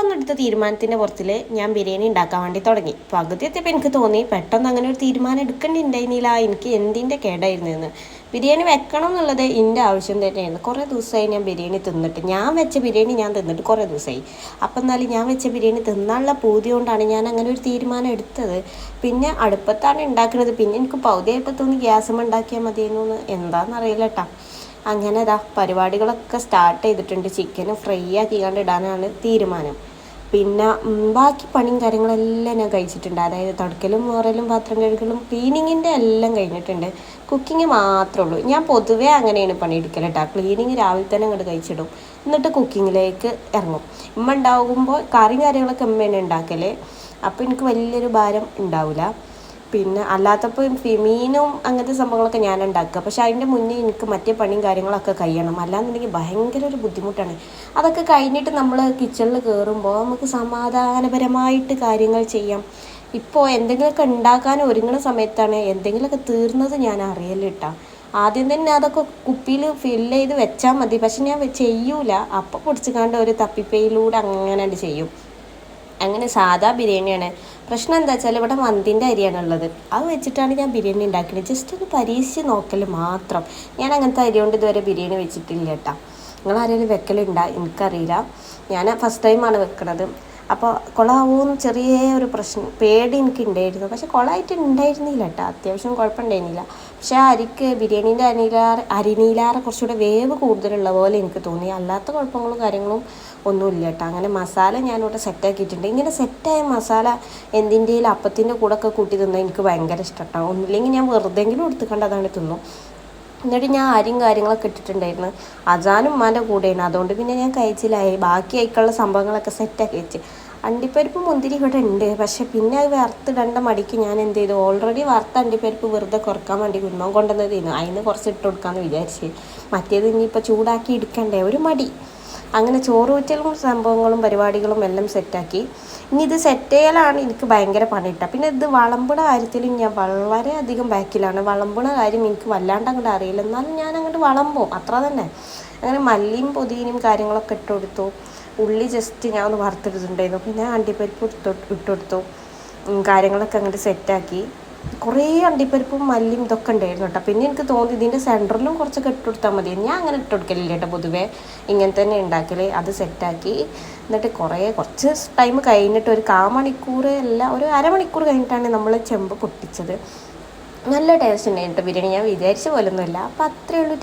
പെട്ടെന്നെടുത്ത തീരുമാനത്തിൻ്റെ പുറത്തിൽ ഞാൻ ബിരിയാണി ഉണ്ടാക്കാൻ വേണ്ടി തുടങ്ങി. പകുതി എത്തിയപ്പോൾ എനിക്ക് തോന്നി പെട്ടെന്ന് അങ്ങനെ ഒരു തീരുമാനം എടുക്കേണ്ടിണ്ടായിരുന്നില്ല, എനിക്ക് എന്തിൻ്റെ കേടായിരുന്നെന്ന്. ബിരിയാണി വെക്കണം എന്നുള്ളത് എൻ്റെ ആവശ്യം തന്നെയായിരുന്നു. കുറേ ദിവസമായി ഞാൻ ബിരിയാണി തിന്നിട്ട്, ഞാൻ വെച്ച ബിരിയാണി ഞാൻ തിന്നിട്ട് കുറേ ദിവസമായി. അപ്പം എന്നാലും ഞാൻ വെച്ച ബിരിയാണി തിന്നാനുള്ള പൂതി കൊണ്ടാണ് ഞാൻ അങ്ങനെ ഒരു തീരുമാനം എടുത്തത്. പിന്നെ അടുപ്പത്താണ് ഉണ്ടാക്കുന്നത്. പിന്നെ എനിക്ക് പകുതിയായപ്പോൾ തോന്നി ഗ്യാസും ഉണ്ടാക്കിയാൽ മതിയെന്ന്. എന്താണെന്നറിയില്ല കേട്ടോ. അങ്ങനെ പരിപാടികളൊക്കെ സ്റ്റാർട്ട് ചെയ്തിട്ടുണ്ട്. ചിക്കന് ഫ്രൈ ആക്കിക്കാണ്ട് ഇടാനാണ് തീരുമാനം. പിന്നെ ബാക്കി പണിയും കാര്യങ്ങളെല്ലാം ഞാൻ കഴിച്ചിട്ടുണ്ട്. അതായത് തുടക്കലും മോറലും പാത്രം കഴുകലും ക്ലീനിങ്ങിൻ്റെ എല്ലാം കഴിഞ്ഞിട്ടുണ്ട്. കുക്കിങ് മാത്രമേ ഉള്ളൂ. ഞാൻ പൊതുവേ അങ്ങനെയാണ് പണിയെടുക്കൽ കേട്ടോ. ക്ലീനിങ് രാവിലെ തന്നെ അങ്ങോട്ട് കഴിച്ചിടും, എന്നിട്ട് കുക്കിങ്ങിലേക്ക് ഇറങ്ങും. ഉമ്മ ഉണ്ടാകുമ്പോൾ കറിയും കാര്യങ്ങളൊക്കെ ഉമ്മയാണ് ഉണ്ടാക്കൽ. അപ്പോൾ എനിക്ക് വലിയൊരു ഭാരം ഉണ്ടാവില്ല. പിന്നെ അല്ലാത്തപ്പോൾ മീനും അങ്ങനത്തെ സംഭവങ്ങളൊക്കെ ഞാൻ ഉണ്ടാക്കുക. പക്ഷേ അതിൻ്റെ മുന്നേ എനിക്ക് മറ്റേ പണിയും കാര്യങ്ങളൊക്കെ കഴിയണം. അല്ലാന്നുണ്ടെങ്കിൽ ഭയങ്കര ഒരു ബുദ്ധിമുട്ടാണ്. അതൊക്കെ കഴിഞ്ഞിട്ട് നമ്മൾ കിച്ചണിൽ കയറുമ്പോൾ നമുക്ക് സമാധാനപരമായിട്ട് കാര്യങ്ങൾ ചെയ്യാം. ഇപ്പോൾ എന്തെങ്കിലുമൊക്കെ ഉണ്ടാക്കാൻ ഒരുങ്ങുന്ന സമയത്താണ് എന്തെങ്കിലുമൊക്കെ തീർന്നത് ഞാൻ അറിയലിട്ടാ. ആദ്യം തന്നെ അതൊക്കെ കുപ്പിയിൽ ഫില്ല് ചെയ്ത് വെച്ചാൽ മതി. പക്ഷെ ഞാൻ ചെയ്യൂല. അപ്പം പൊടിച്ചുകാണ്ട് ഒരു തപ്പിപ്പയിലൂടെ അങ്ങനെ ചെയ്യും. അങ്ങനെ സാധാ ബിരിയാണിയാണ്. പ്രശ്നം എന്താ വെച്ചാൽ ഇവിടെ മന്തിൻ്റെ അരിയാണുള്ളത്. അത് വെച്ചിട്ടാണ് ഞാൻ ബിരിയാണി ഉണ്ടാക്കുന്നത്. ജസ്റ്റ് ഒന്ന് പരീക്ഷിച്ച് നോക്കൽ മാത്രം. ഞാൻ അങ്ങനത്തെ അരി കൊണ്ട് ഇതുവരെ ബിരിയാണി വെച്ചിട്ടില്ല കേട്ടോ. നിങ്ങൾ ആരെങ്കിലും വെക്കലുണ്ടോ എനിക്കറിയില്ല. ഞാൻ ഫസ്റ്റ് ടൈമാണ് വെക്കണത്. അപ്പോൾ കുളമാവുമെന്ന് ചെറിയ ഒരു പ്രശ്നം പേടി എനിക്ക് ഉണ്ടായിരുന്നു. പക്ഷെ കുളമായിട്ട് ഉണ്ടായിരുന്നില്ല കേട്ടോ. അത്യാവശ്യം കുഴപ്പമുണ്ടായിരുന്നില്ല. പക്ഷേ ആ അരിക്ക് ബിരിയാണീൻ്റെ അരിനീലാറെ കുറച്ചുകൂടെ വേവ് കൂടുതലുള്ള പോലെ എനിക്ക് തോന്നി. അല്ലാത്ത കുഴപ്പങ്ങളും കാര്യങ്ങളും ഒന്നുമില്ല കേട്ടോ. അങ്ങനെ മസാല ഞാനിവിടെ സെറ്റാക്കിയിട്ടുണ്ട്. ഇങ്ങനെ സെറ്റായ മസാല എന്തിൻ്റെയും അപ്പത്തിൻ്റെ കൂടെ ഒക്കെ കൂട്ടി തിന്നാൽ എനിക്ക് ഭയങ്കര ഇഷ്ടമാട്ടോ. ഒന്നില്ലെങ്കിൽ ഞാൻ വെറുതെങ്കിലും എടുത്തുകൊണ്ട് അതാണ് തിന്നും. എന്നിട്ട് ഞാൻ അരിയും കാര്യങ്ങളൊക്കെ ഇട്ടിട്ടുണ്ടായിരുന്നു. അജാനും ഉമ്മാൻ്റെ കൂടെയാണ്. അതുകൊണ്ട് പിന്നെ ഞാൻ കഴിച്ചില്ലായി. ബാക്കി ആയിക്കുള്ള സംഭവങ്ങളൊക്കെ സെറ്റാക്കി വെച്ച്. അണ്ടിപ്പരിപ്പ് മുന്തിരി ഇവിടെ ഉണ്ട്. പക്ഷെ പിന്നെ അത് വറുത്തിടേണ്ട മടിക്ക് ഞാൻ എന്ത് ചെയ്തു, ഓൾറെഡി വറുത്ത അണ്ടിപ്പരിപ്പ് വെറുതെ കുറക്കാൻ വേണ്ടി കുന്നം കൊണ്ടുവന്നതായിരുന്നു. അതിന് കുറച്ച് ഇട്ട് കൊടുക്കാമെന്ന് വിചാരിച്ച്. മറ്റേത് ഇനിയിപ്പോൾ ചൂടാക്കി എടുക്കണ്ടേ, ഒരു മടി. അങ്ങനെ ചോറ് ഊറ്റലും സംഭവങ്ങളും പരിപാടികളും എല്ലാം സെറ്റാക്കി. ഇനി ഇത് സെറ്റ് ചെയ്യലാണ് എനിക്ക് ഭയങ്കര പണിയിട്ട. പിന്നെ ഇത് വളമ്പുണ കാര്യത്തിലും ഞാൻ വളരെയധികം ബാക്കിലാണ്. വളമ്പുണ കാര്യം എനിക്ക് വല്ലാണ്ട് അങ്ങോട്ട് അറിയില്ല. എന്നാലും ഞാൻ അങ്ങോട്ട് വളമ്പും, അത്ര തന്നെ. അങ്ങനെ മല്ലിയും പുതിനയും കാര്യങ്ങളൊക്കെ ഇട്ട് കൊടുത്തു. ഉള്ളി ജസ്റ്റ് ഞാൻ ഒന്ന് വറുത്തെടുത്തിട്ടുണ്ടായിരുന്നു. പിന്നെ അണ്ടിപ്പരിപ്പ് ഇട്ടുകൊടുത്തു. കാര്യങ്ങളൊക്കെ അങ്ങോട്ട് സെറ്റാക്കി. കുറേ അണ്ടിപ്പരിപ്പും മല്ലിയും ഇതൊക്കെ ഉണ്ടായിരുന്നു കേട്ടോ. പിന്നെ എനിക്ക് തോന്നി ഇതിൻ്റെ സെൻറ്ററിലും കുറച്ചൊക്കെ ഇട്ട് കൊടുത്താൽ മതി. ഞാൻ അങ്ങനെ ഇട്ട് കൊടുക്കലില്ല കേട്ടോ. പൊതുവേ ഇങ്ങനെ തന്നെ ഉണ്ടാക്കൽ. അത് സെറ്റാക്കി. എന്നിട്ട് കുറച്ച് ടൈം കഴിഞ്ഞിട്ട് ഒരു കാമണിക്കൂർ അല്ല, ഒരു അരമണിക്കൂർ കഴിഞ്ഞിട്ടാണ് നമ്മൾ ചെമ്പ് പൊട്ടിച്ചത്. നല്ല ടേസ്റ്റ് ഉണ്ടായിരുന്നു കേട്ടോ ബിരിയാണി. ഞാൻ വിചാരിച്ച പോലൊന്നുമില്ല. അപ്പോൾ അത്രയേ ഉള്ളൂ.